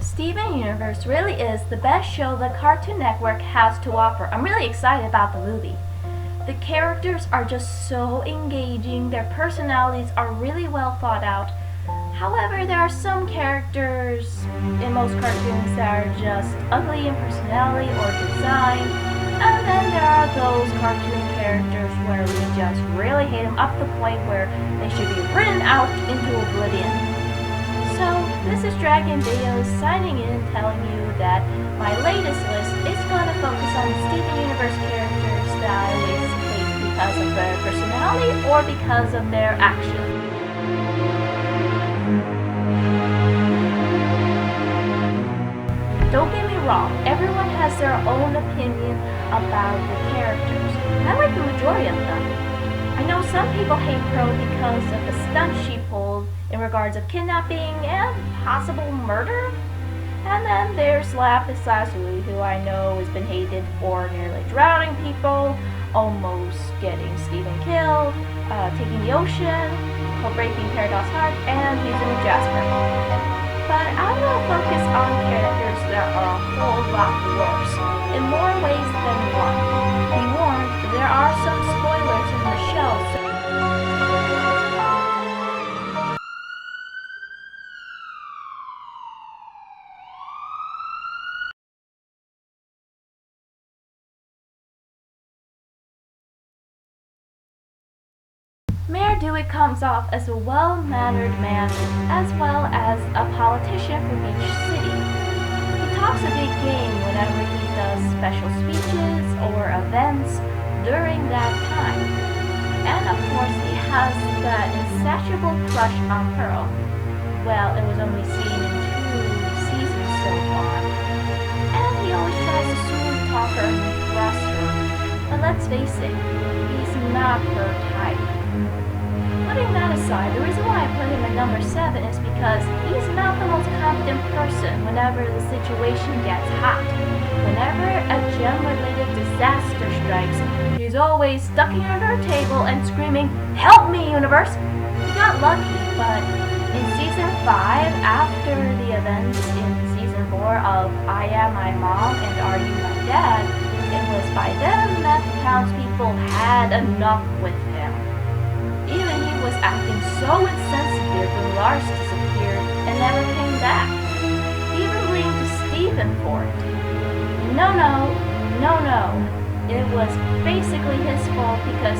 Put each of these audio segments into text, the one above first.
Steven Universe really is the best show the Cartoon Network has to offer. I'm really excited about the movie. The characters are just so engaging, their personalities are really well thought out. However, there are some characters in most cartoons that are just ugly in personality or design, and then there are those cartoon characters where we just really hate them up to the point where they should be written out into oblivion. So, this is Dragon Videos signing in telling you that my latest list is going to focus on the Steven Universe characters that I always hate because of their personality or because of their action. Don't get me wrong, everyone has their own opinion about the characters. I like the majority of them. I know some people hate Pearl because of the stunts she pulled in regards of kidnapping and possible murder. And then there's Lapis Lazuli, who I know has been hated for nearly drowning people, almost getting Steven killed, taking the ocean, breaking Paradox Heart, and using a Jasper. But I'm going to focus on characters that are a whole lot worse, in more ways than one. Be warned, there are some spoilers in the show, so Mayor Dewey comes off as a well-mannered man, as well as a politician from each city. He talks a big game whenever he does special speeches or events during that time. And of course, he has that insatiable crush on Pearl. Well, it was only seen in 2 seasons so far. And he always tries to smooth talk her and impress her. But let's face it, he's not her type. Putting that aside, the reason why I put him at number 7 is because he's not the most confident person whenever the situation gets hot. Whenever a gem-related disaster strikes, he's always ducking under a table and screaming, "Help me, universe!" He got lucky, but in Season 5, after the events in Season 4 of I Am My Mom and Are You My Dad, it was by then that the townspeople had enough with him. Even he was acting so insensitive when Lars disappeared and never came back. He even blamed Steven for it. No. It was basically his fault because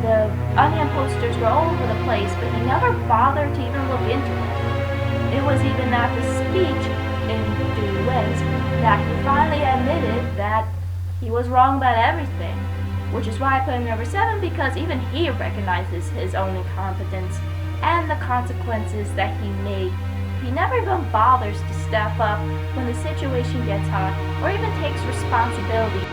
the onion posters were all over the place, but he never bothered to even look into it. It was even at the speech in Duets that he finally admitted that he was wrong about everything. Which is why I put him number 7, because even he recognizes his own incompetence and the consequences that he made. He never even bothers to step up when the situation gets hot or even takes responsibility.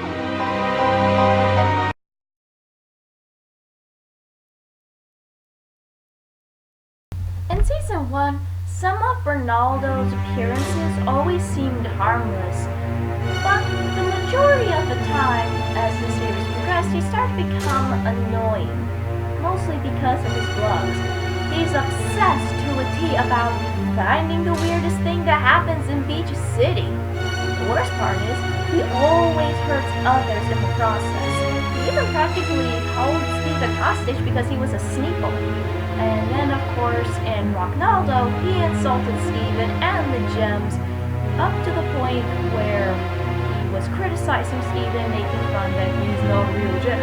In Season 1, some of Bernaldo's appearances always seemed harmless, but the majority of the time, as the series progressed, he started to become annoying, mostly because of his vlogs. He's obsessed to a T about finding the weirdest thing that happens in Beach City. The worst part is, he always hurts others in the process. He even practically held Steven hostage because he was a Sneeple. And then, of course, in Rocknaldo, he insulted Steven and the gems up to the point where he was criticizing Steven, making fun that he's no real gem.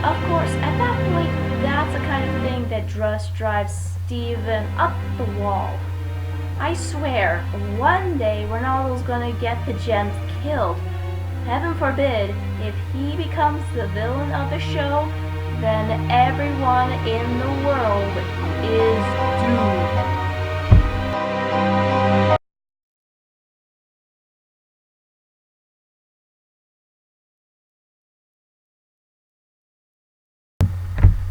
Of course, at that point, that's the kind of thing that just drives Steven up the wall. I swear, one day Ronaldo's gonna get the gems killed. Heaven forbid, if he becomes the villain of the show, then everyone in the world is doomed.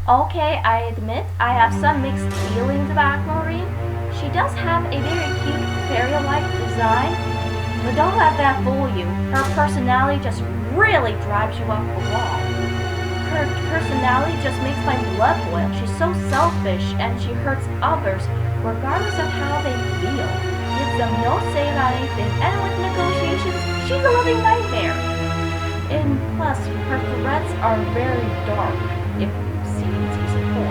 Okay, I admit I have some mixed feelings about Maureen. She does have a very cute fairy-like design, but don't let that fool you. Her personality just really drives you up the wall. Her personality just makes my blood boil. She's so selfish and she hurts others regardless of how they feel. gives them no say about anything, and with negotiations, she's a living nightmare. And plus, her threats are very dark, if you've seen season 4.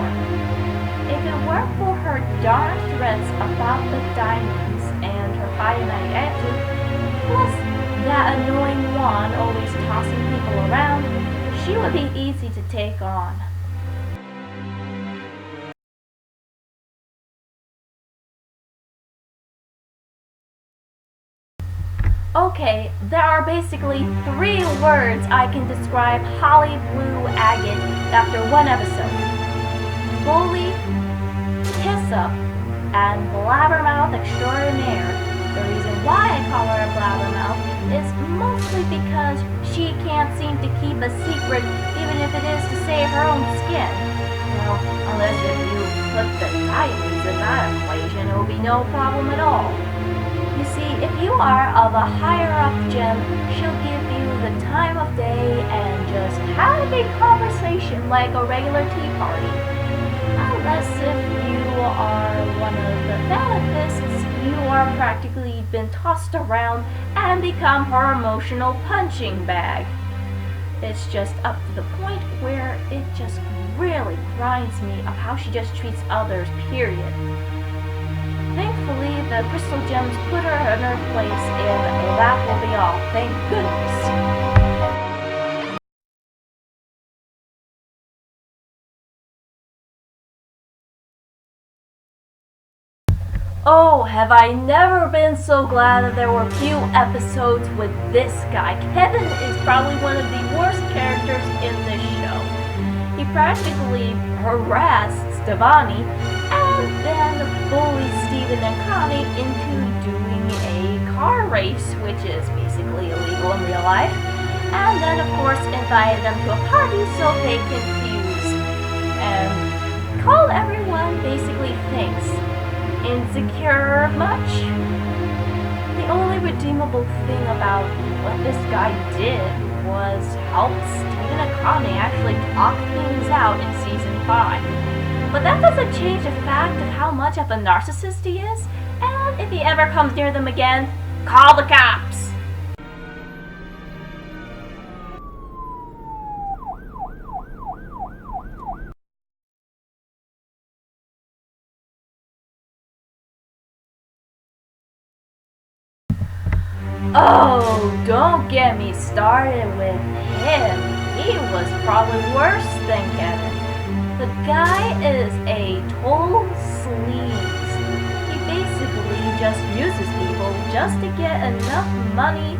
If it weren't for her dark threats about the diamonds and her high-and-mighty attitude, plus that annoying wand always tossing people around, she would be easy to take on. Okay, there are basically 3 words I can describe Holly Blue Agate after one episode. Bully, kiss-up, and blabbermouth extraordinaire. The reason why I call her a blabbermouth is mostly because she can't seem to keep a secret even if it is to save her own skin. Well, unless if you put the diamonds in that equation, it will be no problem at all. You see, if you are of a higher-up gem, she'll give you the time of day and just have a conversation like a regular tea party. Unless if you are one of the therapists, you are practically been tossed around and become her emotional punching bag. It's just up to the point where it just really grinds me of how she just treats others, period. Thankfully, the crystal gems put her in her place, and that will be all. Thank goodness. Oh, have I never been so glad that there were few episodes with this guy. Kevin is probably one of the worst characters in this show. He practically harassed Stevani and then bullied Steven and Connie into doing a car race, which is basically illegal in real life, and then of course invited them to a party so they can fuse, and called everyone basically things. Insecure much? The only redeemable thing about what this guy did was help Steven and Connie actually talk things out in season 5. But that doesn't change the fact of how much of a narcissist he is, and if he ever comes near them again, call the cops! Oh, don't get me started with him. He was probably worse than Kevin. The guy is a total sleaze. He basically just uses people just to get enough money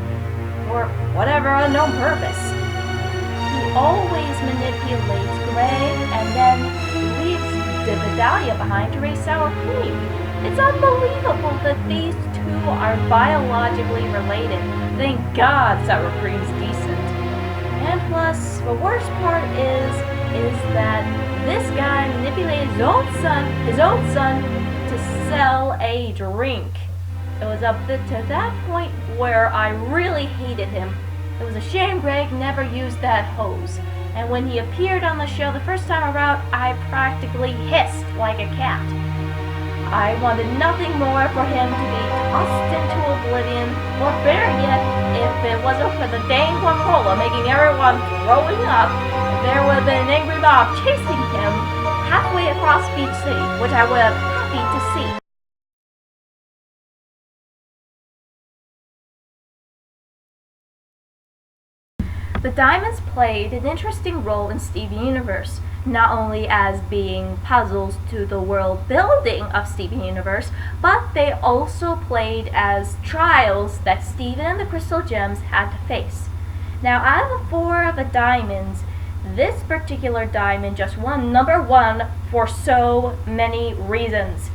for whatever unknown purpose. He always manipulates Greg and then leaves Vidalia behind to raise sour cream. It's unbelievable that these two are biologically related. Thank God sour cream's decent. And plus, the worst part is that this guy manipulated his own son, to sell a drink. It was up to that point where I really hated him. It was a shame Greg never used that hose. And when he appeared on the show the first time around, I practically hissed like a cat. I wanted nothing more for him to be tossed into oblivion, or better yet, if it wasn't for the dang Guacola making everyone throwing up, there would have been an angry mob chasing him halfway across Beach City, which I would have happy to see. The diamonds played an interesting role in Steven Universe, not only as being puzzles to the world building of Steven Universe, but they also played as trials that Steven and the Crystal Gems had to face. Now, out of the 4 of the diamonds, this particular diamond just won number 1 for so many reasons.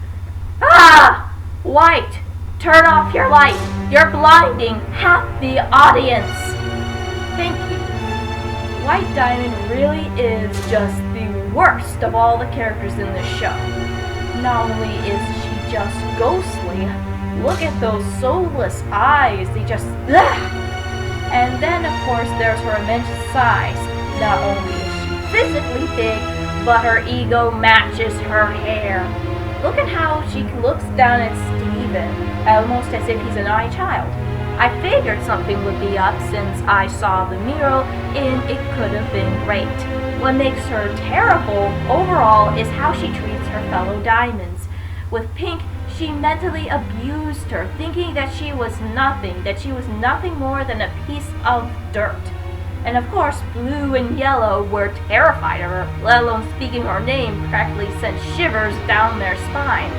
Ah! White, turn off your light. You're blinding half the audience. Thank you. White Diamond really is just the worst of all the characters in this show. Not only is she just ghostly, look at those soulless eyes, they just And then of course there's her immense size. Not only is she physically big, but her ego matches her hair. Look at how she looks down at Steven even, almost as if he's an eye child. I figured something would be up since I saw the mural, and it could have been great. What makes her terrible overall is how she treats her fellow diamonds. With Pink, she mentally abused her, thinking that she was nothing more than a piece of dirt. And of course, Blue and Yellow were terrified of her, let alone speaking her name practically sent shivers down their spine.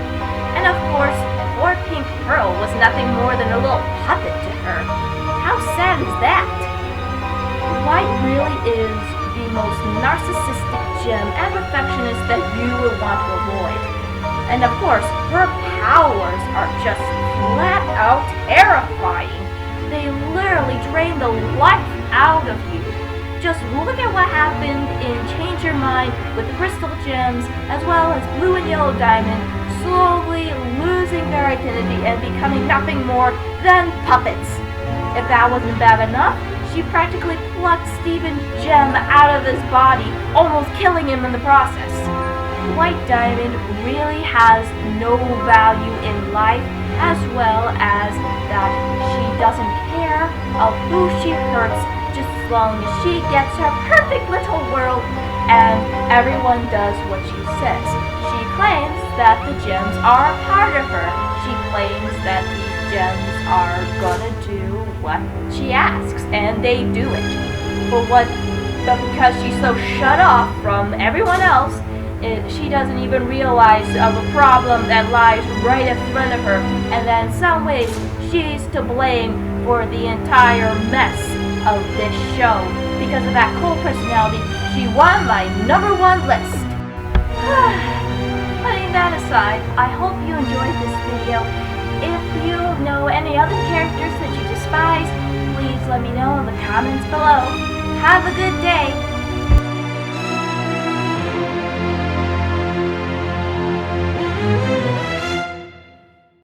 And of course, poor Pink Pearl was nothing more than a little puppet to her. How sad is that? White really is the most narcissistic gem and perfectionist that you would want to avoid. And of course, her powers are just flat out terrifying. They literally drain the life out of you. Just look at what happened in Change Your Mind with the Crystal Gems, as well as Blue and Yellow Diamond, slowly losing their identity and becoming nothing more than puppets. If that wasn't bad enough, she practically plucked Stephen Gem out of his body, almost killing him in the process. White Diamond really has no value in life, as well as that she doesn't care of who she hurts, just as long as she gets her perfect little world and everyone does what she says. She claims that the gems are a part of her. She claims that these gems are gonna do what she asks, and they do it. But because she's so shut off from everyone else, she doesn't even realize of a problem that lies right in front of her, and that in some ways she's to blame for the entire mess of this show. Because of that cool personality, she won my #1 list. Putting that aside, I hope you enjoyed this video. If you know any other characters that you despise, please let me know in the comments below. Have a good day.